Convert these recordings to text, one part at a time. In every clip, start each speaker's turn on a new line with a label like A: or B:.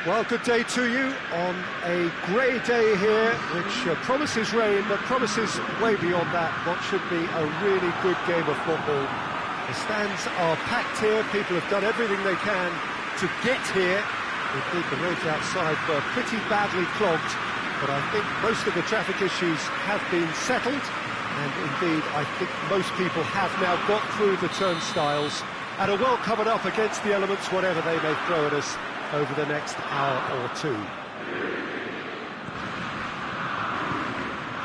A: Well, good day to you on a grey day here, which promises rain, but promises way beyond that what should be a really good game of football. The stands are packed here, people have done everything they can to get here. Indeed, the roads outside were pretty badly clogged, but I think most of the traffic issues have been settled, and indeed, I think most people have now got through the turnstiles and are well covered up against the elements, whatever they may throw at us over the next hour or two.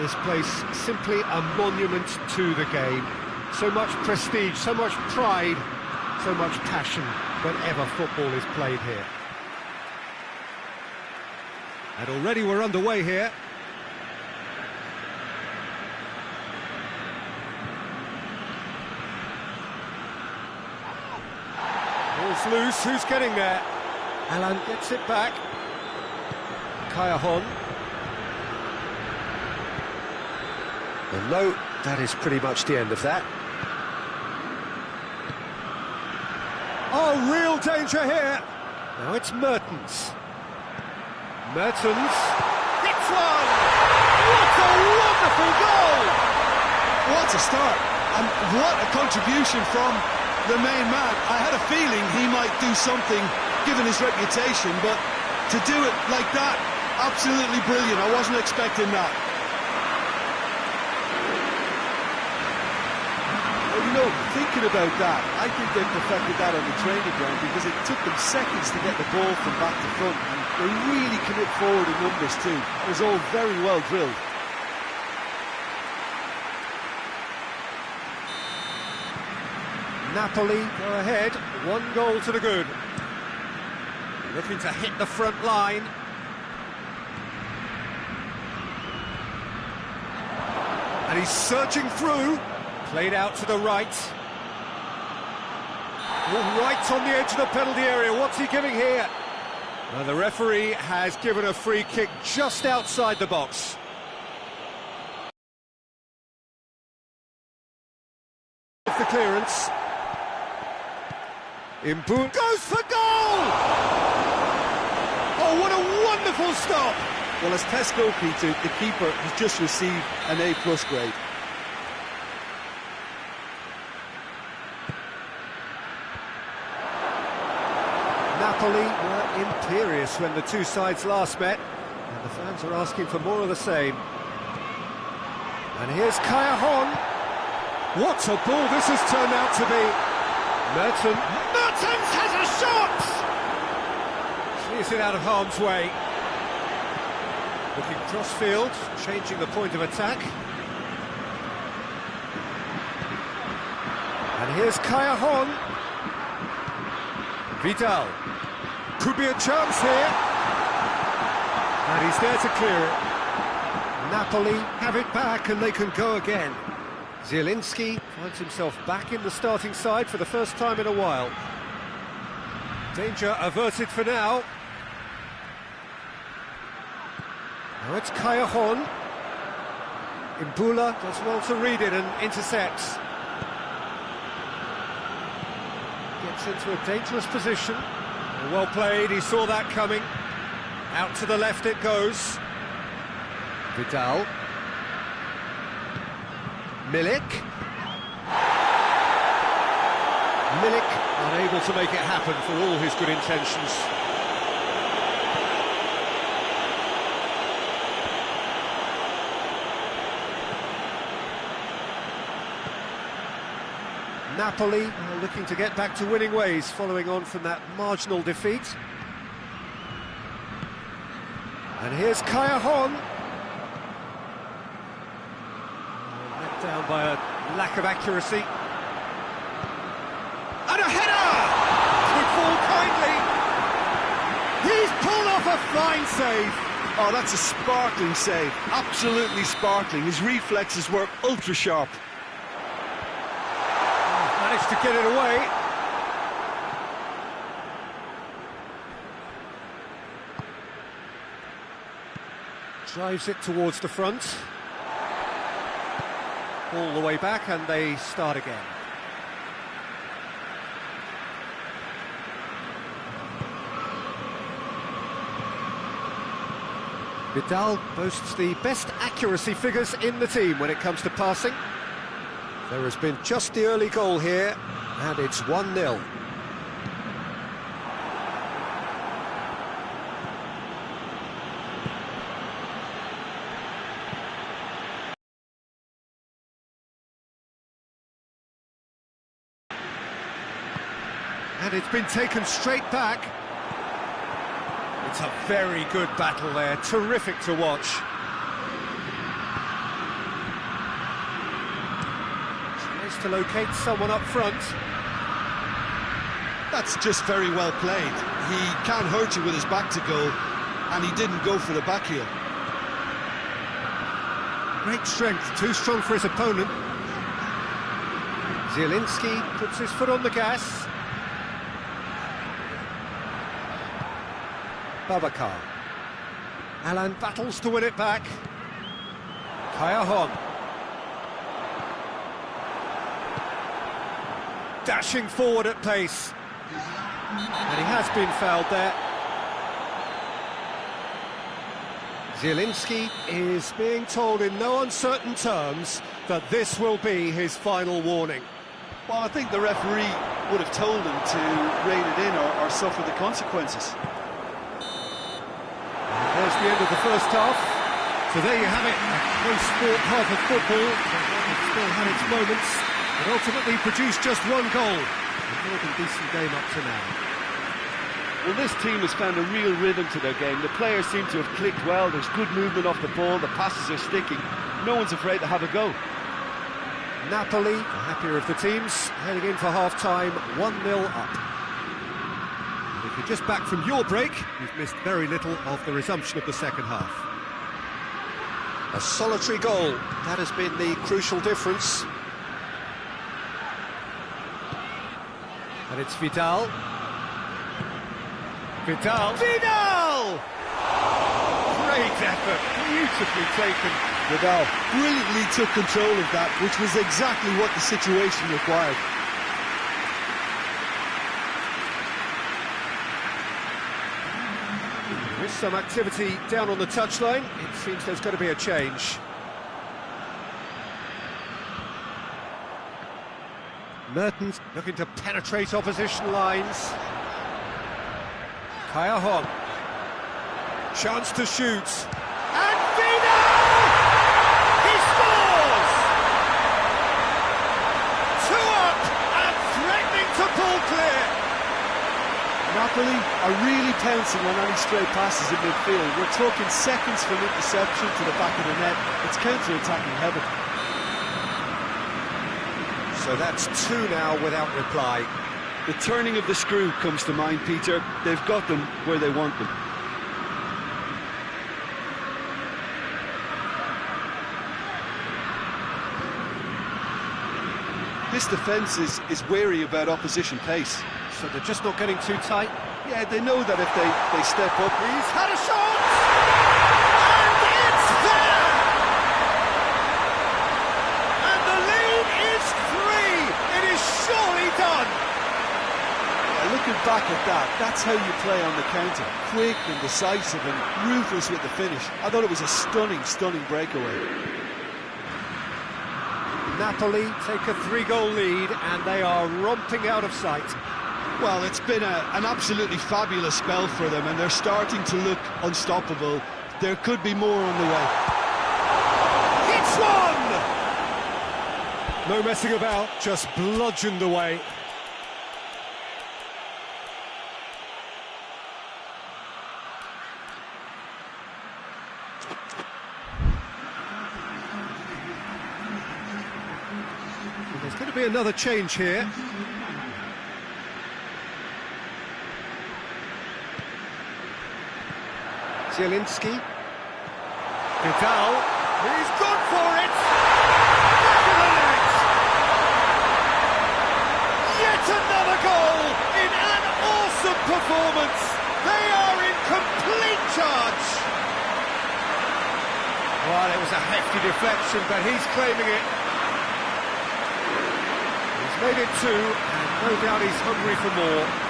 A: This place simply a monument to the game. So much prestige, so much pride, so much passion whenever football is played here. And already we're underway here. Ball's loose, who's getting there? Alan gets it back. Kaya-hon. And no, that is pretty much the end of that. Oh, real danger here. Now it's Mertens. Mertens hits one! What a wonderful goal!
B: What a start, and what a contribution from the main man. I had a feeling he might do something given his reputation, but to do it like that, absolutely brilliant. I wasn't expecting that. Well, you know, thinking about that, I think they perfected that on the training ground because it took them seconds to get the ball from back to front. And they really commit forward in numbers too. It was all very well drilled.
A: Napoli go ahead, 1 goal to the good. Looking to hit the front line. And he's surging through. Played out to the right. Right on the edge of the penalty area. What's he giving here? Well, the referee has given a free kick just outside the box. The clearance. Imbu goes for goal! Oh, what a wonderful stop!
B: Well, as test goalkeeper, the keeper has just received an A+ grade.
A: Napoli were imperious when the two sides last met, and the fans are asking for more of the same. And here's Kaya-hon. What a ball this has turned out to be. Mertens has a shot! Clears it out of harm's way. Looking cross-field, changing the point of attack. And here's Kaya-hon. Vidal. Could be a chance here. And he's there to clear it. Napoli have it back and they can go again. Zielinski finds himself back in the starting side for the first time in a while. Danger averted for now. Now it's Kaya-hon. Imbula does well to read it and intercepts. Gets into a dangerous position. Well played, he saw that coming. Out to the left it goes. Vidal. Milik. Milik unable to make it happen for all his good intentions. Napoli are looking to get back to winning ways following on from that marginal defeat. And here's Kaya-hon. Let down by a lack of accuracy. And a header! Good ball kindly. He's pulled off a fine save.
B: Oh, that's a sparkling save. Absolutely sparkling. His reflexes were ultra sharp.
A: Managed to get it away. Drives it towards the front. All the way back and they start again. Vidal boasts the best accuracy figures in the team when it comes to passing. There has been just the early goal here, and it's 1-0. And it's been taken straight back. It's a very good battle there, terrific to watch. Tries to locate someone up front.
B: That's just very well played. He can't hurt you with his back to goal, and he didn't go for the back heel.
A: Great strength, too strong for his opponent. Zielinski puts his foot on the gas. Babacar. Alan battles to win it back. Kaya Hong. Dashing forward at pace. And he has been fouled there. Zielinski is being told in no uncertain terms that this will be his final warning.
B: Well, I think the referee would have told him to rein it in or suffer the consequences.
A: There's the end of the first half. So there you have it, a close-fought half of football. It still had its moments, but ultimately produced just one goal. A more than decent game up to now.
C: Well, this team has found a real rhythm to their game. The players seem to have clicked well. There's good movement off the ball. The passes are sticking. No one's afraid to have a go.
A: Napoli, the happier of the teams, heading in for half-time, 1-0 up. If you're just back from your break, you've missed very little of the resumption of the second half. A solitary goal, that has been the crucial difference. And it's Vidal. Vidal! Great effort, beautifully taken.
B: Vidal brilliantly took control of that, which was exactly what the situation required.
A: With some activity down on the touchline, it seems there's going to be a change. Mertens looking to penetrate opposition lines. Kaya Hong. Chance to shoot. And Vidal! He scores! 2 up and threatening to pull clear.
B: Napoli are really pouncing on any stray passes in midfield. We're talking seconds from interception to the back of the net. It's counter-attacking heaven.
A: So that's 2 now without reply.
C: The turning of the screw comes to mind, Peter. They've got them where they want them.
B: This defence is wary about opposition pace.
A: So they're just not getting too tight.
B: Yeah, they know that if they step up...
A: He's had a shot! And it's there! And the lead is 3! It is surely done!
B: Looking back at that, that's how you play on the counter. Quick and decisive and ruthless with the finish. I thought it was a stunning breakaway.
A: Napoli take a 3-goal lead and they are romping out of sight.
B: Well, it's been an absolutely fabulous spell for them and they're starting to look unstoppable. There could be more on the way.
A: It's one! No messing about, just bludgeoned away. There's going to be another change here. Zielinski. Vidal. He's gone for it! Back of the net! Yet another goal in an awesome performance! They are in complete charge! Well, it was a hefty deflection, but he's claiming it. He's made it 2, and no doubt he's hungry for more.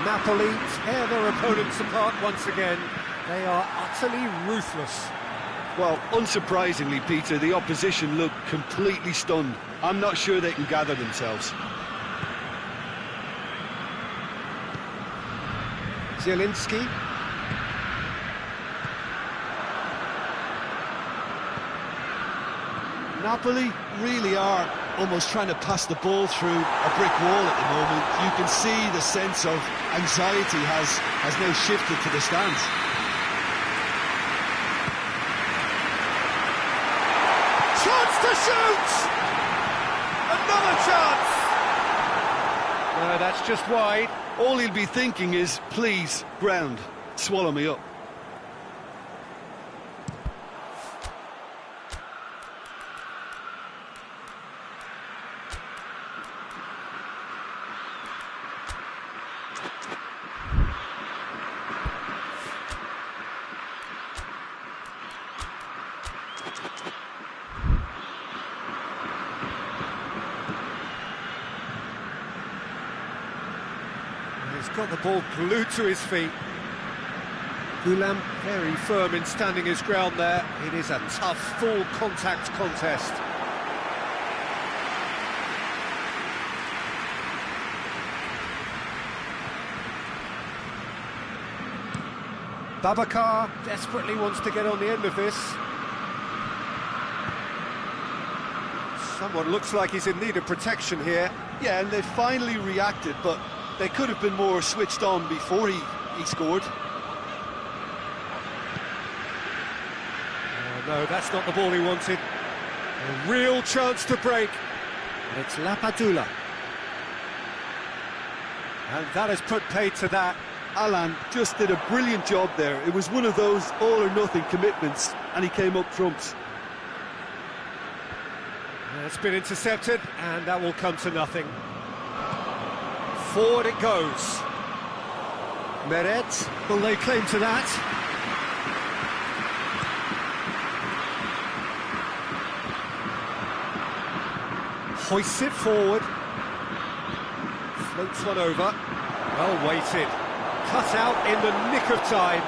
A: Napoli tear their opponents apart once again. They are utterly ruthless.
C: Well, unsurprisingly, Peter, the opposition look completely stunned. I'm not sure they can gather themselves.
A: Zielinski.
B: Napoli really are almost trying to pass the ball through a brick wall at the moment. You can see the sense of anxiety has now shifted to the stands.
A: Chance to shoot! Another chance! No, that's just wide.
C: All he'll be thinking is, please, ground, swallow me up.
A: He's got the ball glued to his feet. Gulam very firm in standing his ground there. It is a tough, full contact contest. Babacar desperately wants to get on the end of this. Someone looks like he's in need of protection here.
B: Yeah, and they finally reacted, but they could have been more switched on before he scored.
A: No, that's not the ball he wanted. A real chance to break. And it's Lapadula. And that has put paid to that.
B: Alan just did a brilliant job there. It was one of those all-or-nothing commitments, and he came up trumps.
A: It's been intercepted, and that will come to nothing. Forward it goes. Meret will lay claim to that. Hoists it forward. Floats one over. Well weighted. Cut out in the nick of time.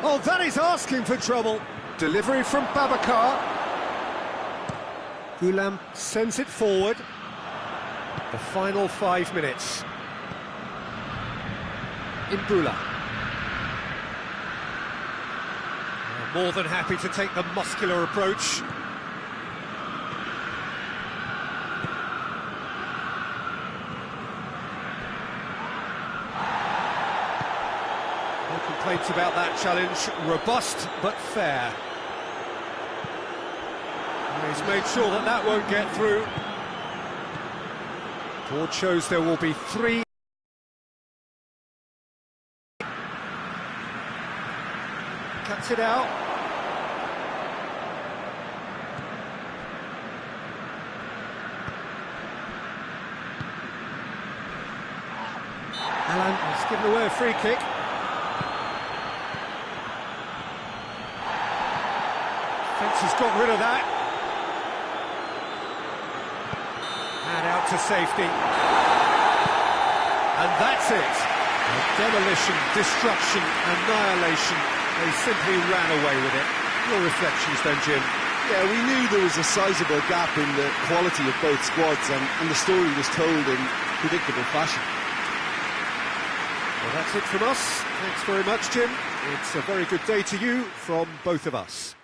A: Oh, that is asking for trouble. Delivery from Babacar. Gulam sends it forward. The final 5 minutes. Imbula. More than happy to take the muscular approach. No complaints about that challenge. Robust but fair. He's made sure that that won't get through. Board shows there will be 3. Cuts it out. Alan has given away a free kick. Fence has got rid of that. And out to safety. And that's it. Demolition, destruction, annihilation. They simply ran away with it. Your reflections then, Jim?
B: Yeah, we knew there was a sizable gap in the quality of both squads, and the story was told in predictable fashion.
A: Well, that's it from us. Thanks very much, Jim. It's a very good day to you from both of us.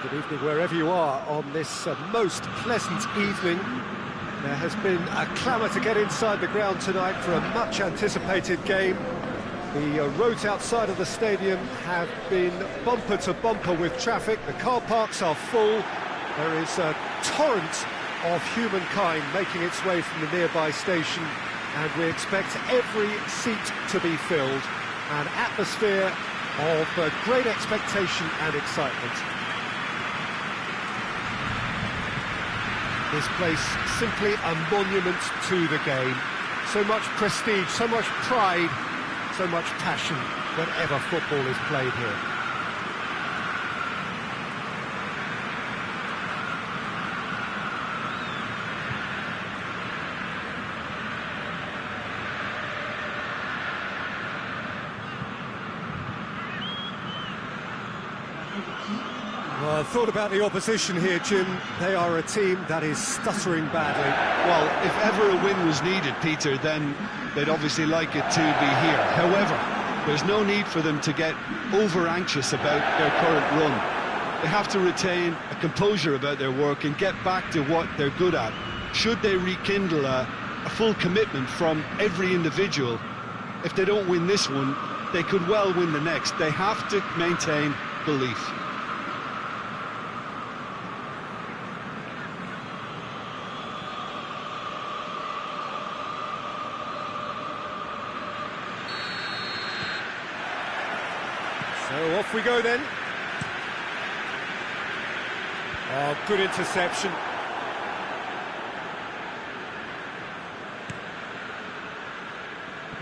A: Good evening wherever you are on this most pleasant evening. There has been a clamour to get inside the ground tonight for a much anticipated game. The roads outside of the stadium have been bumper to bumper with traffic. The car parks are full. There is a torrent of humankind making its way from the nearby station, and we expect every seat to be filled. An atmosphere of great expectation and excitement. This place simply a monument to the game. So much prestige, so much pride, so much passion whenever football is played here. Well, I thought about the opposition here, Jim. They are a team that is stuttering badly.
B: Well, if ever a win was needed, Peter, then they'd obviously like it to be here. However, there's no need for them to get over-anxious about their current run. They have to retain a composure about their work and get back to what they're good at. Should they rekindle a full commitment from every individual, if they don't win this one, they could well win the next. They have to maintain belief.
A: So off we go then. Oh, good interception.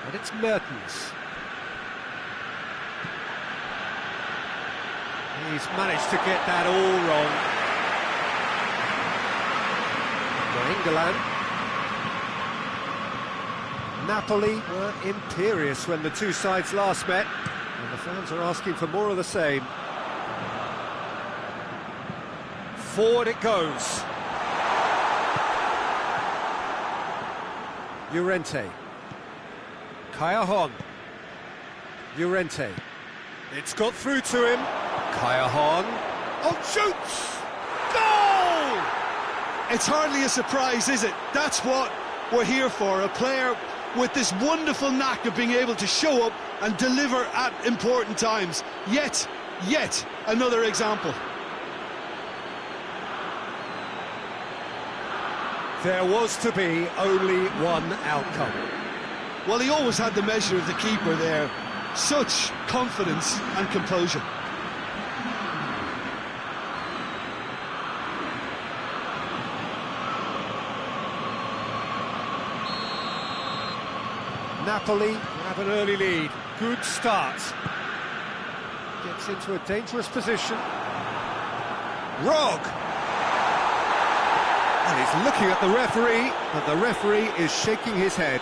A: And it's Mertens. He's managed to get that all wrong. England. Napoli were imperious when the two sides last met, and the fans are asking for more of the same. Forward it goes. Llorente. Kaya Llorente. It's got through to him. Kaya Oh, shoots! Goal!
B: It's hardly a surprise, is it? That's what we're here for. A player with this wonderful knack of being able to show up and deliver at important times. Yet another example.
A: There was to be only one outcome.
B: Well, he always had the measure of the keeper there. Such confidence and composure.
A: Napoli have an early lead. Good start. Gets into a dangerous position. Rog! And he's looking at the referee, but the referee is shaking his head.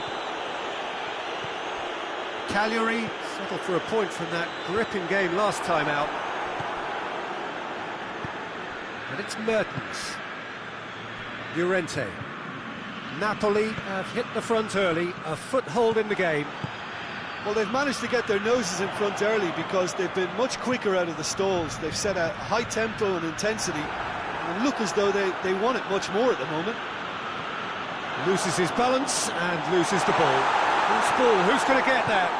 A: Cagliari settled for a point from that gripping game last time out. And it's Mertens. Llorente. Napoli have hit the front early, a foothold in the game.
B: Well, they've managed to get their noses in front early because they've been much quicker out of the stalls. They've set a high tempo and intensity and look as though they want it much more at the moment.
A: Loses his balance and loses the ball. Who's ball? Who's going to get that?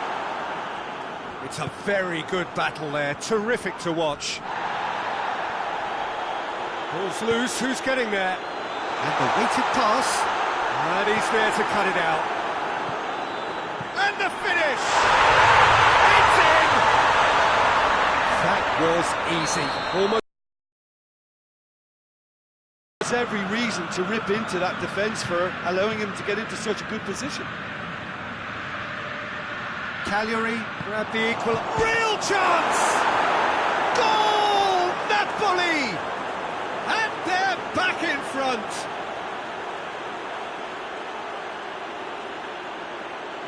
A: It's a very good battle there, terrific to watch. Ball's loose, who's getting there? And the weighted pass. And he's there to cut it out. And the finish! It's in! That was easy. Almost
B: every reason to rip into that defence for allowing him to get into such a good position.
A: Cagliari grabbed the equal. Real chance! Goal! Napoli! And they're back in front.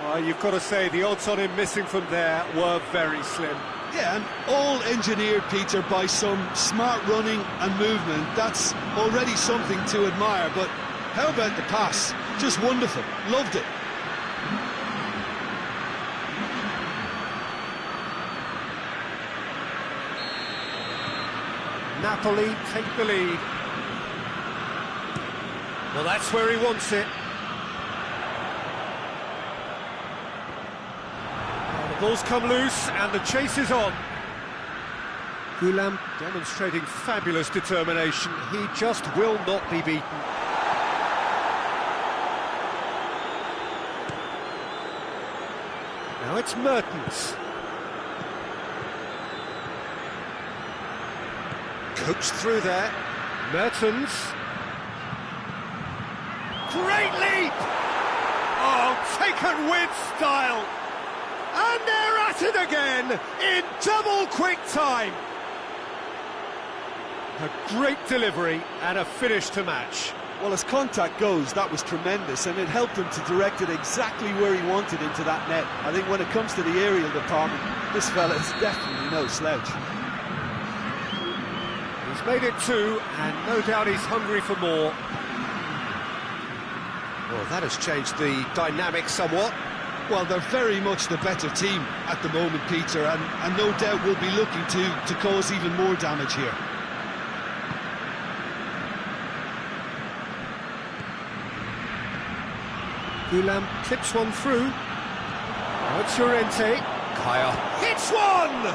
A: Well, you've got to say the odds on him missing from there were very slim.
B: Yeah, and all engineered, Peter, by some smart running and movement. That's already something to admire, but how about the pass? Just wonderful. Loved it.
A: Napoli take the lead. Well, that's where he wants it. Well, the ball's come loose and the chase is on. Gulam demonstrating fabulous determination. He just will not be beaten. Now it's Mertens. Coached through there. Mertens. Great leap! Oh, taken with style. And they're at it again in double quick time. A great delivery and a finish to match.
B: Well, as contact goes, that was tremendous, and it helped him to direct it exactly where he wanted into that net. I think when it comes to the aerial department, this fella is definitely no slouch.
A: He's made it two, and no doubt he's hungry for more. Well, that has changed the dynamic somewhat.
B: Well, they're very much the better team at the moment, Peter, and no doubt will be looking to cause even more damage here.
A: Gulam clips one through. Now it's Llorente. Kaya hits one!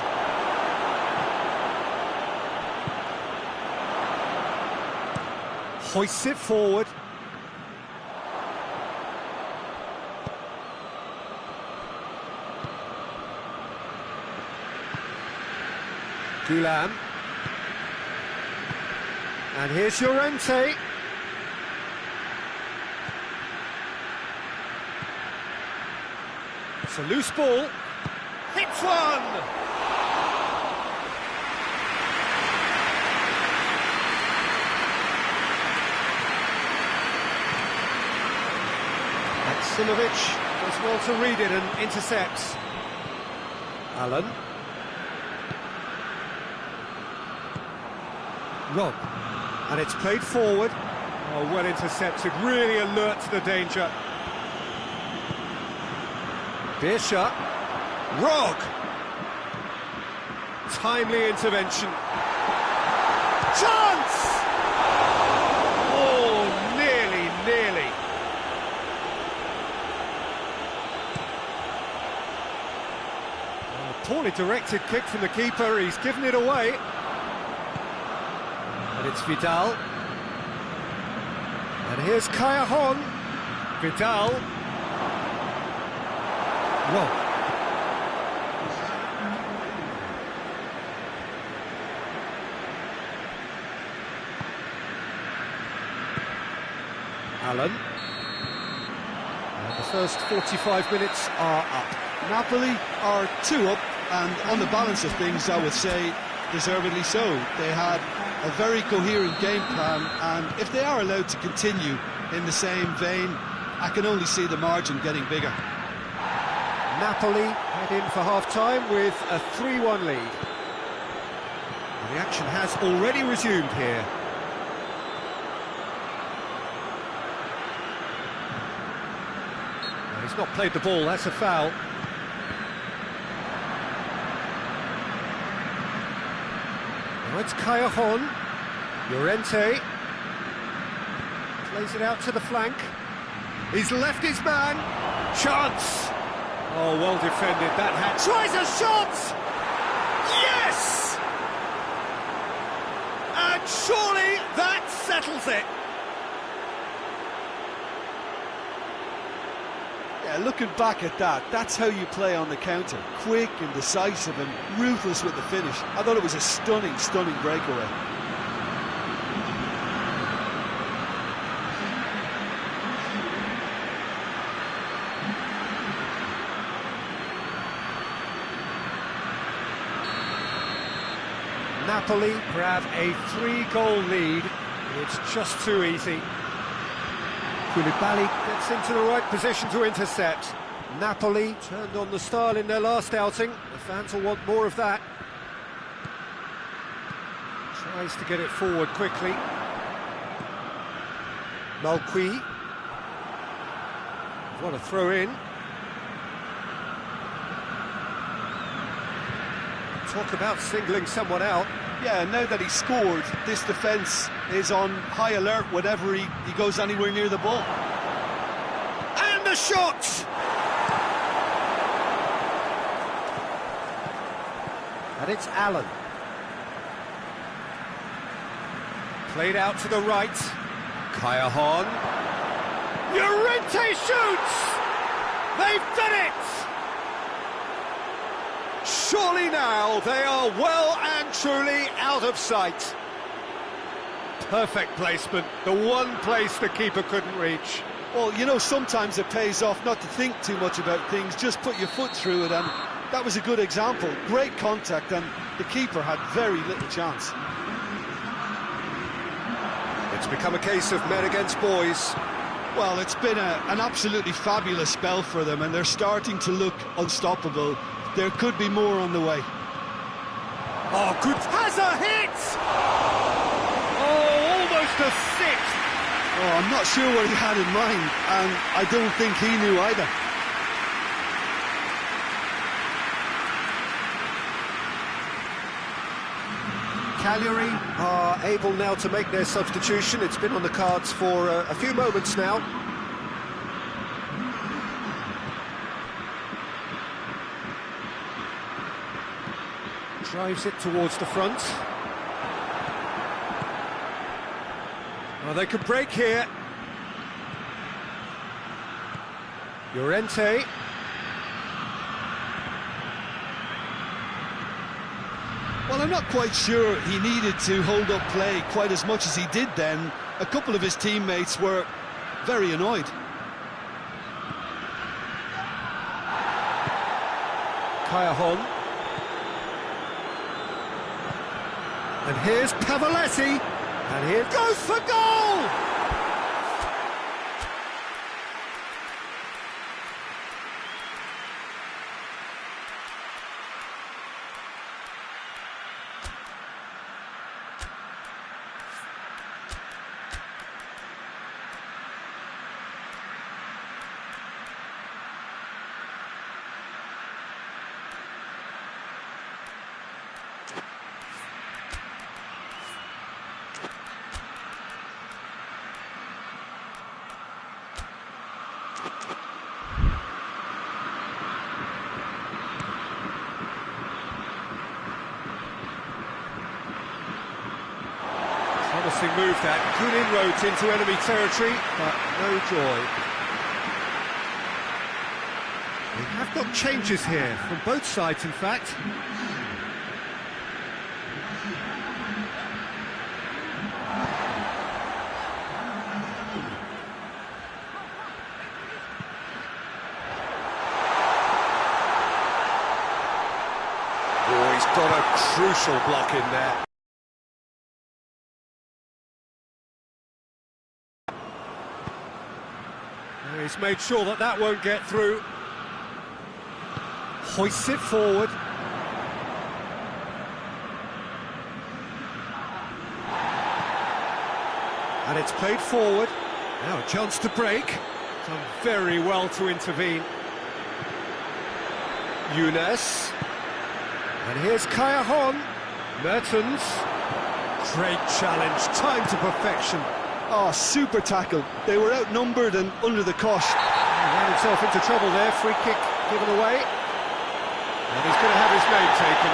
A: Hoists it forward. Gulam. And here's Llorente. It's a loose ball. Hits one! Maksimovic does well to read it and intercepts. Allen. Rob. And it's played forward. Oh, well intercepted, really alert to the danger. Beershot. Rog. Timely intervention. Chance! Oh, nearly. Oh, poorly directed kick from the keeper, he's given it away. And it's Vidal. And here's Callejon. Vidal. Rob. Allen. And the first 45 minutes are up.
B: Napoli are 2 up, and on the balance of things, I would say deservedly so. They had a very coherent game plan, and if they are allowed to continue in the same vein, I can only see the margin getting bigger.
A: Napoli head in for half-time with a 3-1 lead. And the action has already resumed here. Well, he's not played the ball, that's a foul. Now it's Callejon. Llorente. Plays it out to the flank. He's left his man. Chance! Oh, well defended, that hat. Tries a shot! Yes! And surely that settles it.
B: Yeah, looking back at that, that's how you play on the counter. Quick and decisive and ruthless with the finish. I thought it was a stunning breakaway.
A: Napoli grab a 3-goal lead. It's just too easy. Koulibaly gets into the right position to intercept. Napoli turned on the style in their last outing. The fans will want more of that. Tries to get it forward quickly. Malqui. What a throw in. Talk about singling someone out.
B: Yeah, now that he scored, this defence is on high alert whenever he goes anywhere near the ball.
A: And the shot! And it's Allen. Played out to the right. Kaya Hon. Llorente shoots! They've done it! Surely now they are well and truly out of sight. Perfect placement, the one place the keeper couldn't reach.
B: Well, you know, sometimes it pays off not to think too much about things, just put your foot through it, and that was a good example. Great contact, and the keeper had very little chance.
A: It's become a case of men against boys.
B: Well, it's been an absolutely fabulous spell for them, and they're starting to look unstoppable. There could be more on the way.
A: Oh, good. Has a hit! Oh, almost a sixth.
B: Oh, I'm not sure what he had in mind, and I don't think he knew either.
A: Cagliari are able now to make their substitution. It's been on the cards for a few moments now. Drives it towards the front. Well, they could break here. Llorente.
B: Well, I'm not quite sure he needed to hold up play quite as much as he did then. A couple of his teammates were very annoyed.
A: Kaya Hon. And here's Pavoletti. And here goes for goal! Promising move that, good inroads into enemy territory, but no joy. We have got changes here, from both sides in fact. Oh, he's got a crucial block in there. He's made sure that that won't get through. Hoists it forward. And it's played forward. Now a chance to break. Done very well to intervene. Younes. And here's Kaya Hon. Mertens. Great challenge, timed to perfection.
B: Oh, super tackle. They were outnumbered and under the cosh.
A: He ran himself into trouble there, free kick given away. And he's going to have his name taken.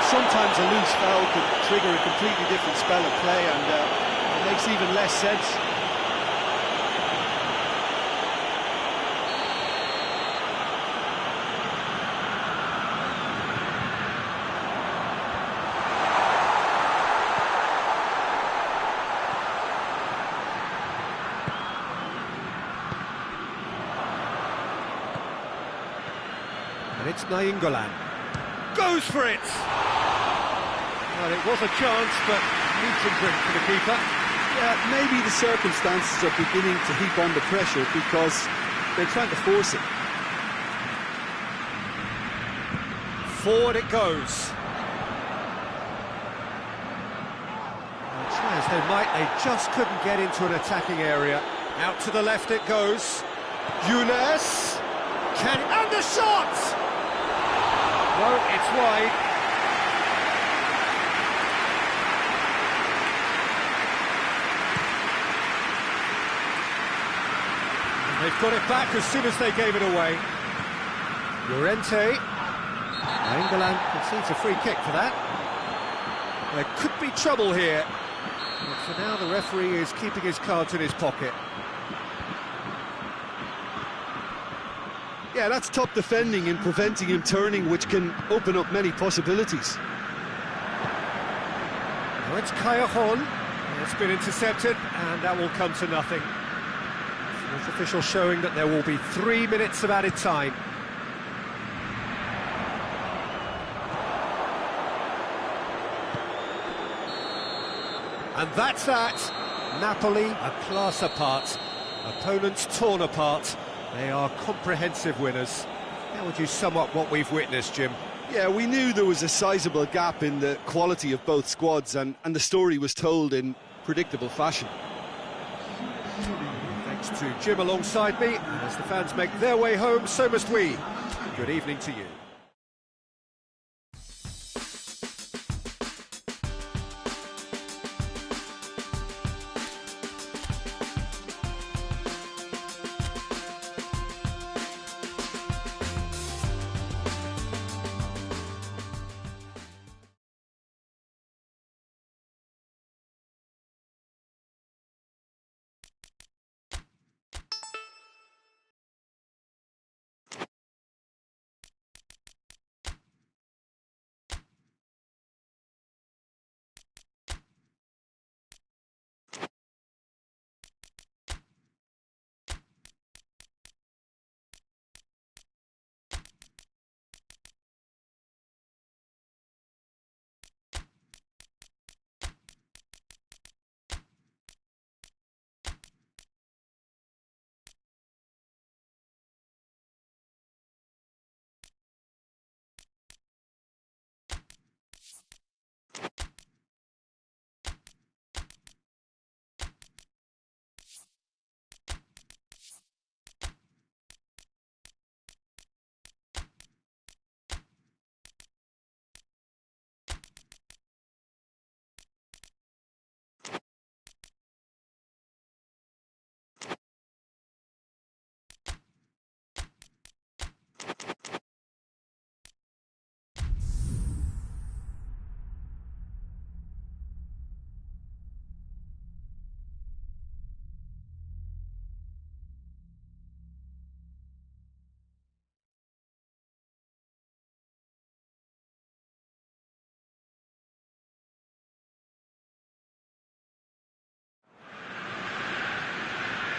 B: Sometimes a loose foul could trigger a completely different spell of play, and it makes even less sense.
A: And it's Nainggolan. Goes for it! Well, it was a chance, but needs a drink for the keeper.
B: Yeah, maybe the circumstances are beginning to heap on the pressure because they're trying to force it.
A: Forward it goes. Well, try as they might, they just couldn't get into an attacking area. Out to the left it goes. Younes. And the shot! No, it's wide. They've got it back as soon as they gave it away. Llorente. England concedes a free kick for that. There could be trouble here. But for now, the referee is keeping his cards in his pocket.
B: Yeah, that's top defending and preventing him turning, which can open up many possibilities.
A: Now it's Callejon. It's been intercepted, and that will come to nothing. Fourth official showing that there will be 3 minutes of added time. And that's that. Napoli, a class apart. Opponents torn apart. They are comprehensive winners. How would you sum up what we've witnessed, Jim?
B: Yeah, we knew there was a sizable gap in the quality of both squads, and the story was told in predictable fashion.
A: Thanks to Jim alongside me, and as the fans make their way home, so must we. Good evening to you.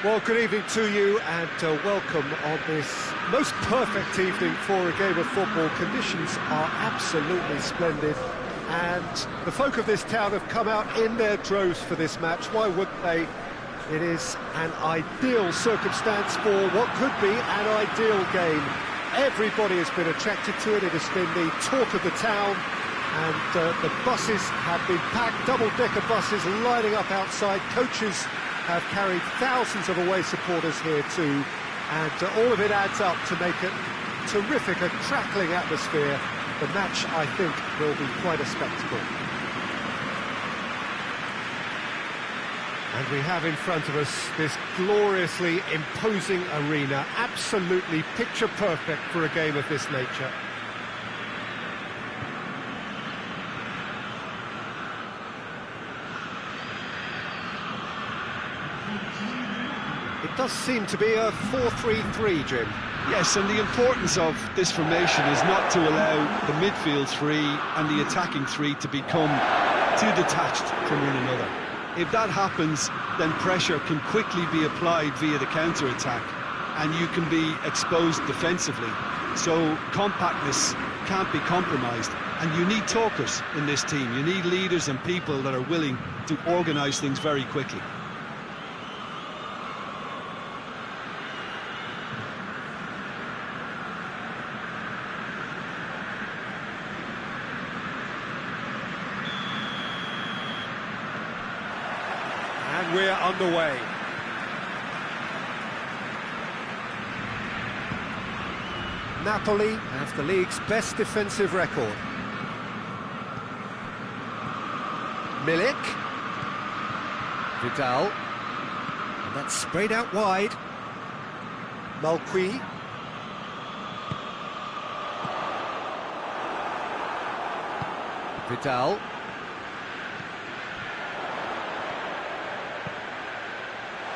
A: Well, good evening to you, and welcome on this most perfect evening for a game of football. Conditions are absolutely splendid, and the folk of this town have come out in their droves for this match. Why wouldn't they? It is an ideal circumstance for what could be an ideal game. Everybody has been attracted to it. It has been the talk of the town, and the buses have been packed, double-decker buses lining up outside. Coaches have carried thousands of away supporters here too, and all of it adds up to make it terrific, a crackling atmosphere. The match, I think, will be quite a spectacle. And we have in front of us this gloriously imposing arena, absolutely picture perfect for a game of this nature. It does seem to be a 4-3-3, Jim.
B: Yes, and the importance of this formation is not to allow the midfield three and the attacking three to become too detached from one another. If that happens, then pressure can quickly be applied via the counter-attack, and you can be exposed defensively. So compactness can't be compromised, and you need talkers in this team. You need leaders and people that are willing to organise things very quickly.
A: And we're underway. Napoli have the league's best defensive record. Milik. Vidal. And that's sprayed out wide. Malqui. Vidal.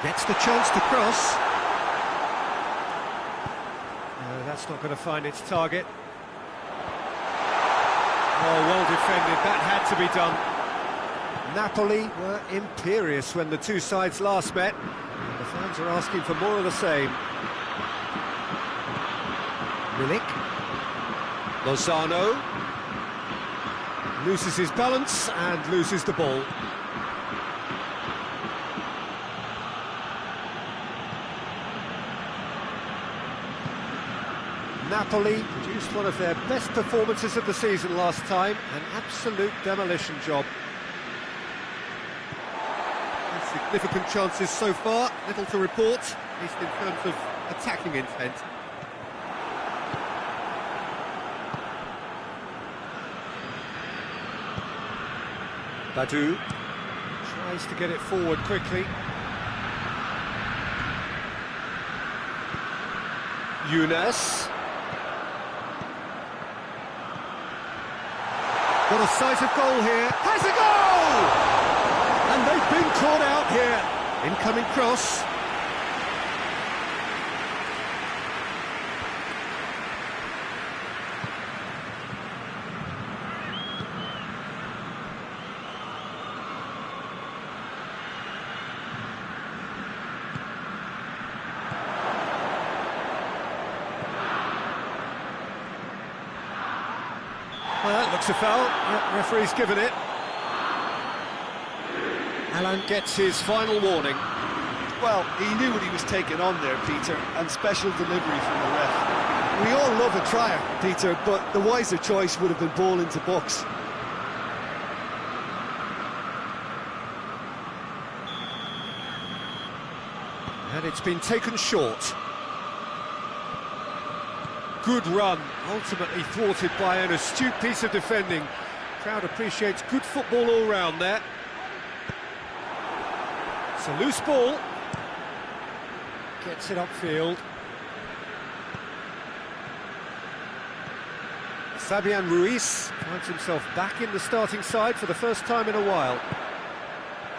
A: Gets the chance to cross. No, that's not going to find its target. Oh, well defended, that had to be done. Napoli were imperious when the two sides last met. The fans are asking for more of the same. Milik. Lozano. Loses his balance and loses the ball. Napoli produced one of their best performances of the season last time, an absolute demolition job. Significant chances so far, little to report, at least in terms of attacking intent. Badu tries to get it forward quickly. Younes. What a sight of goal here. Has a goal! And they've been caught out here. Incoming cross. Well, that looks a foul. Yep, referee's given it. Alan gets his final warning.
B: Well, he knew what he was taking on there, Peter, and special delivery from the ref. We all love a trier, Peter, but the wiser choice would have been ball into box.
A: And it's been taken short. Good run, ultimately thwarted by an astute piece of defending. Crowd appreciates good football all round there. It's a loose ball. Gets it upfield. Fabian Ruiz finds himself back in the starting side for the first time in a while.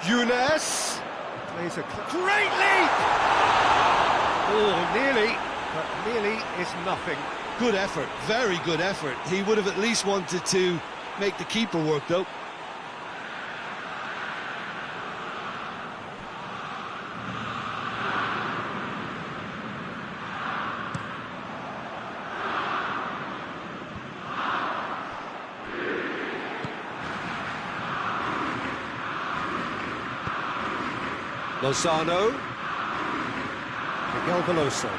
A: Younes plays a great leap! Oh, nearly. But nearly is nothing.
B: Good effort, very good effort. He would have at least wanted to make the keeper work, though.
A: Lozano. Miguel Veloso.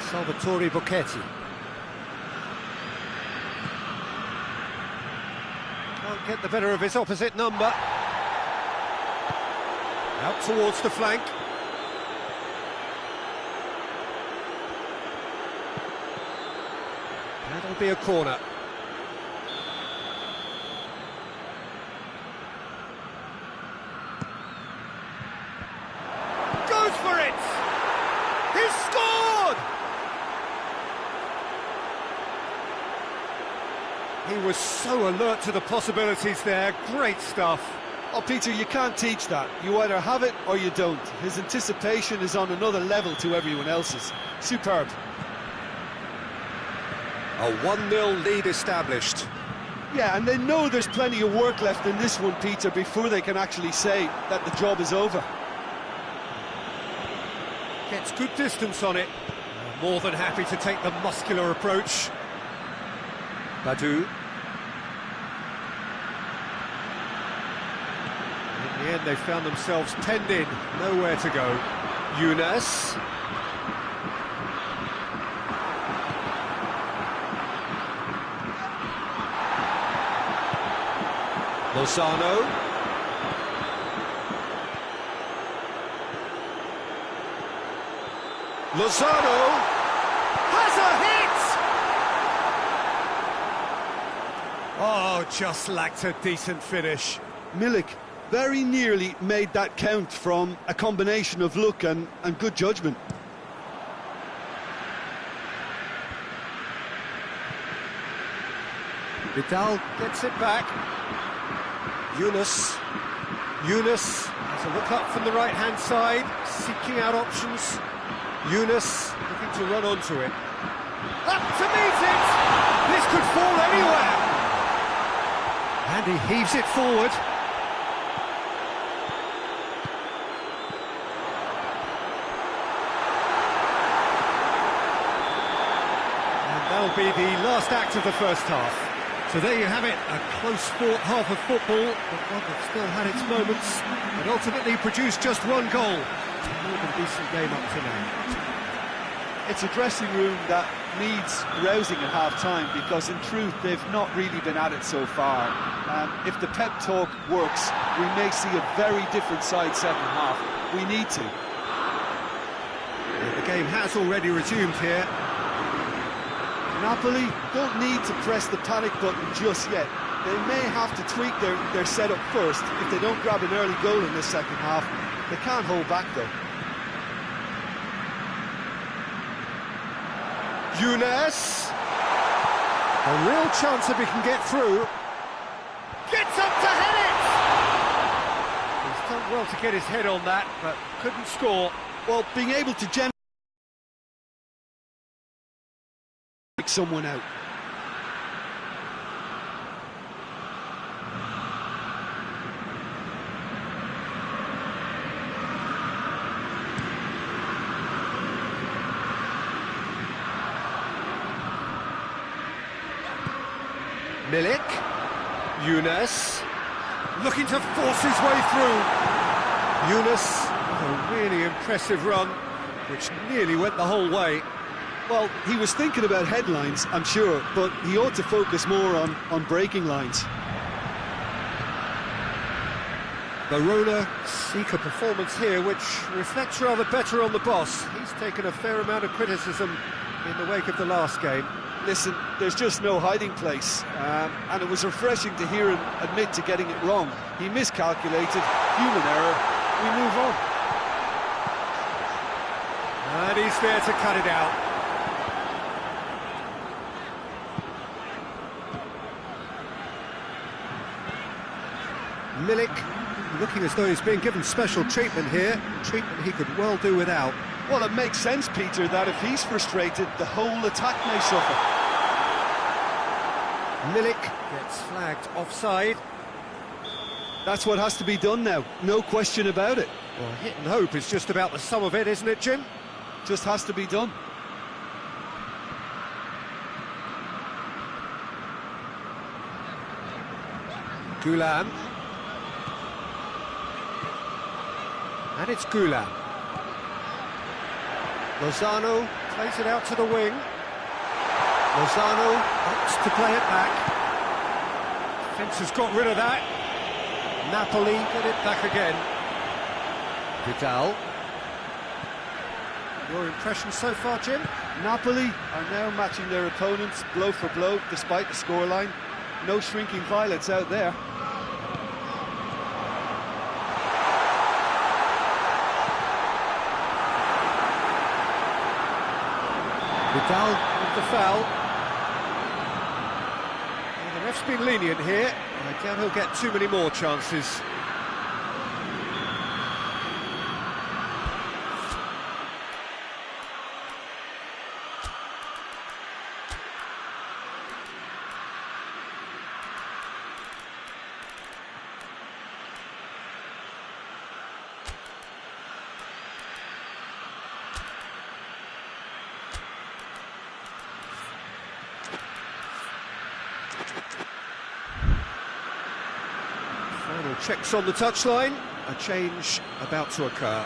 A: Salvatore Bocchetti. Can't get the better of his opposite number. Out towards the flank. That'll be a corner. Goes for it! He's scored! He was so alert to the possibilities there. Great stuff.
B: Oh, Peter, you can't teach that. You either have it or you don't. His anticipation is on another level to everyone else's. Superb.
A: A 1-0 lead established.
B: Yeah, and they know there's plenty of work left in this one, Peter, before they can actually say that the job is over.
A: Gets good distance on it. More than happy to take the muscular approach. Badu. In the end, they found themselves penned in, nowhere to go. Younes. Lozano. Lozano has a hit! Oh, just lacked a decent finish.
B: Milik very nearly made that count from a combination of luck and good judgment.
A: Vidal gets it back. Yunus has a look up from the right-hand side, seeking out options. Yunus looking to run onto it. Up to meet it! This could fall anywhere! And he heaves it forward. And that'll be the last act of the first half. So there you have it, a close-fought half of football, but one that still had its moments, and ultimately produced just one goal. More than a decent game up to now.
B: It's a dressing room that needs rousing at half-time, because in truth they've not really been at it so far. If the pep talk works, we may see a very different side second half. We need to.
A: The game has already resumed here.
B: Napoli don't need to press the panic button just yet. They may have to tweak their setup first. If they don't grab an early goal in this second half, they can't hold back though.
A: Yunus! A real chance if he can get through. Gets up to head it! He's done well to get his head on that, but couldn't score.
B: Well, being able to generate someone out.
A: Milik, Yunus, looking to force his way through. Yunus, a really impressive run, which nearly went the whole way.
B: Well, he was thinking about headlines, I'm sure, but he ought to focus more on breaking lines.
A: Verona seek a performance here which reflects rather better on the boss. He's taken a fair amount of criticism in the wake of the last game.
B: Listen, there's just no hiding place, and it was refreshing to hear him admit to getting it wrong. He miscalculated, human error, we move on.
A: And he's there to cut it out. Milik looking as though he's being given special treatment here, treatment he could well do without.
B: Well, it makes sense, Peter, that if he's frustrated, the whole attack may suffer.
A: Milik gets flagged offside.
B: That's what has to be done now, no question about it.
A: Well, hit and hope is just about the sum of it, isn't it, Jim?
B: Just has to be done.
A: Gulam. And it's Gulam. Lozano plays it out to the wing. Lozano opts to play it back. Defence has got rid of that. Napoli get it back again. Vidal. Your impression so far, Jim?
B: Napoli are now matching their opponents blow for blow, despite the scoreline. No shrinking violets out there.
A: Vidal with the foul. Well, the ref's been lenient here. I doubt he'll get too many more chances. Final checks on the touchline, a change about to occur.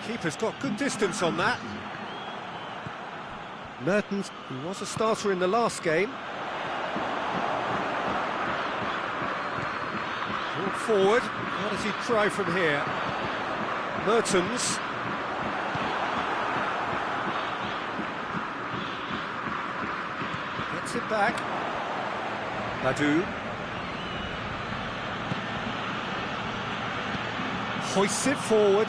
A: Keeper's got good distance on that. Mertens, who was a starter in the last game. Brought forward, how does he try from here? Mertens. Gets it back. Badu. Hoists it forward.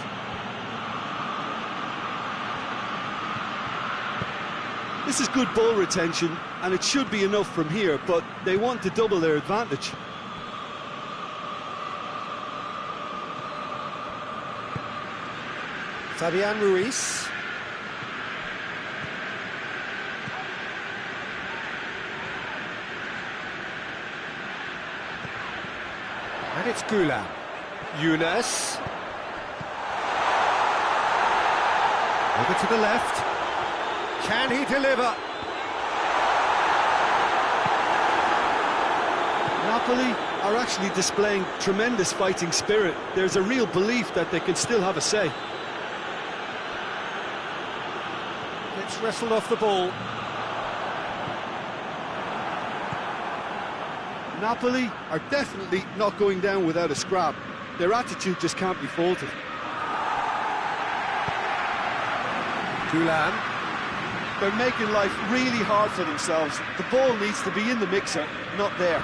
B: This is good ball retention, and it should be enough from here, but they want to double their advantage.
A: Fabian Ruiz. And it's Gulam. Younes. Over to the left. Can he deliver?
B: Napoli are actually displaying tremendous fighting spirit. There's a real belief that they can still have a say.
A: Gets wrestled off the ball.
B: Napoli are definitely not going down without a scrap. Their attitude just can't be faulted.
A: Gulam.
B: They're making life really hard for themselves. The ball needs to be in the mixer, not there.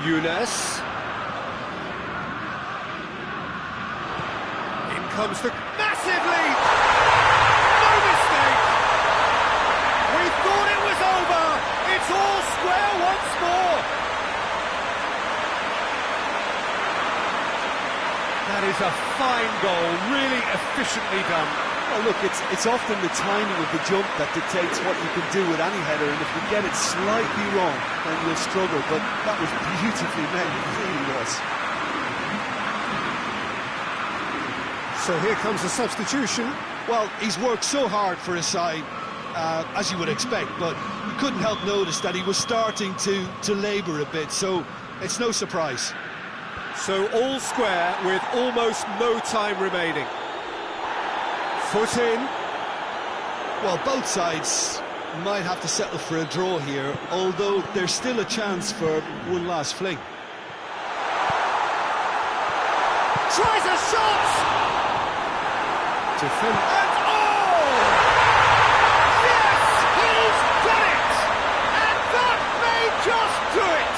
A: Younes. In comes the massive lead! No mistake! We thought it was over! It's all square once more! That is a fine goal, really efficiently done.
B: Well, look, it's often the timing of the jump that dictates what you can do with any header, and if you get it slightly wrong, then you'll struggle, but that was beautifully made, it really was.
A: So here comes the substitution.
B: Well, he's worked so hard for his side, as you would expect, but you couldn't help notice that he was starting to labour a bit, so it's no surprise.
A: So all square with almost no time remaining. Foot in.
B: Well, both sides might have to settle for a draw here, although there's still a chance for one last fling.
A: Tries a shot! Defend. And oh! Yes, he's done it! And that may just do it!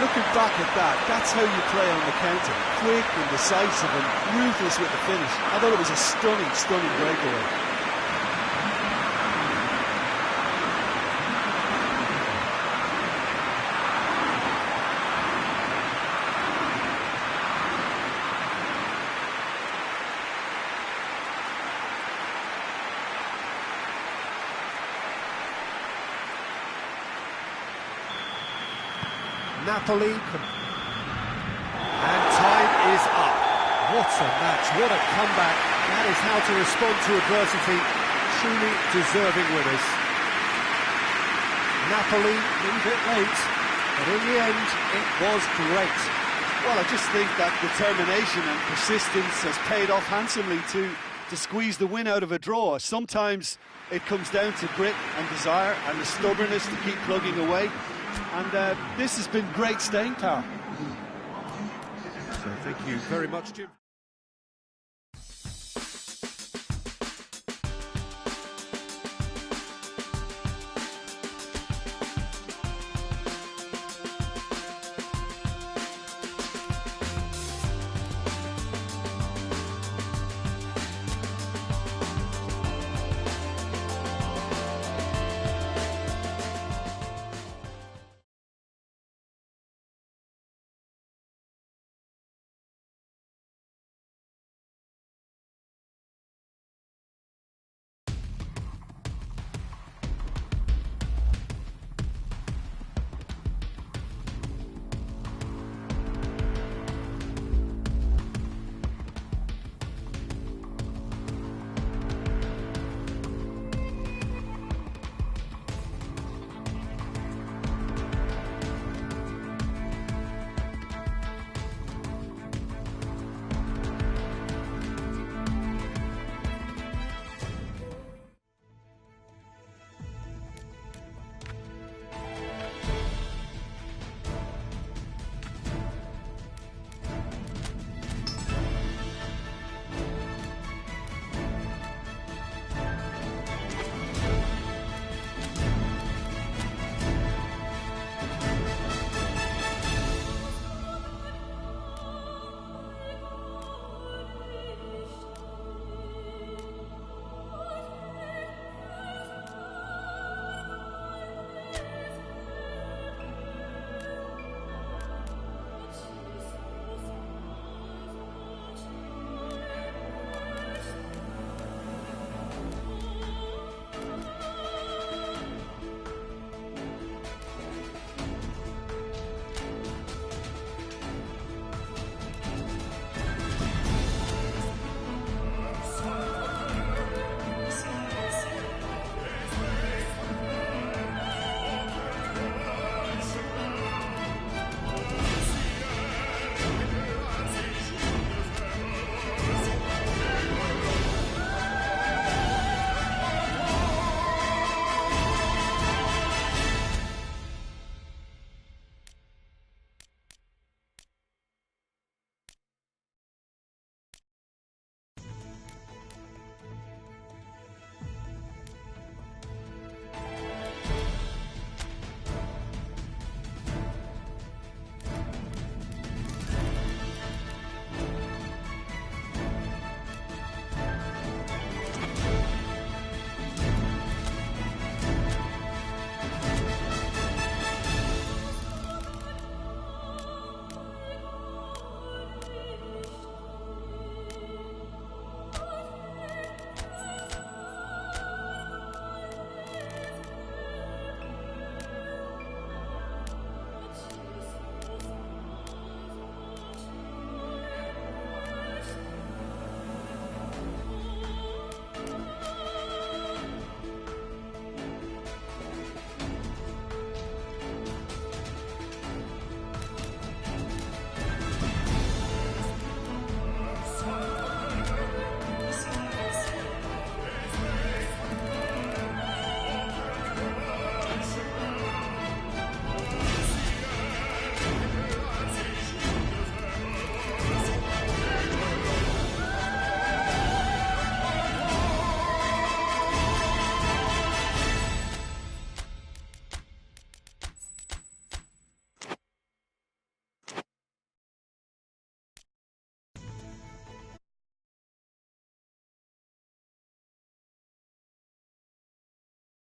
B: Looking back at that, that's how you play on the counter. Quick and decisive and ruthless with the finish. I thought it was a stunning, stunning breakaway.
A: Napoli, and time is up. What a match, what a comeback. That is how to respond to adversity. Truly deserving winners. Napoli, a little bit late, but in the end, it was great.
B: Well, I just think that determination and persistence has paid off handsomely to squeeze the win out of a draw. Sometimes it comes down to grit and desire and the stubbornness to keep plugging away. And this has been great staying power.
A: So thank you very much, Jim.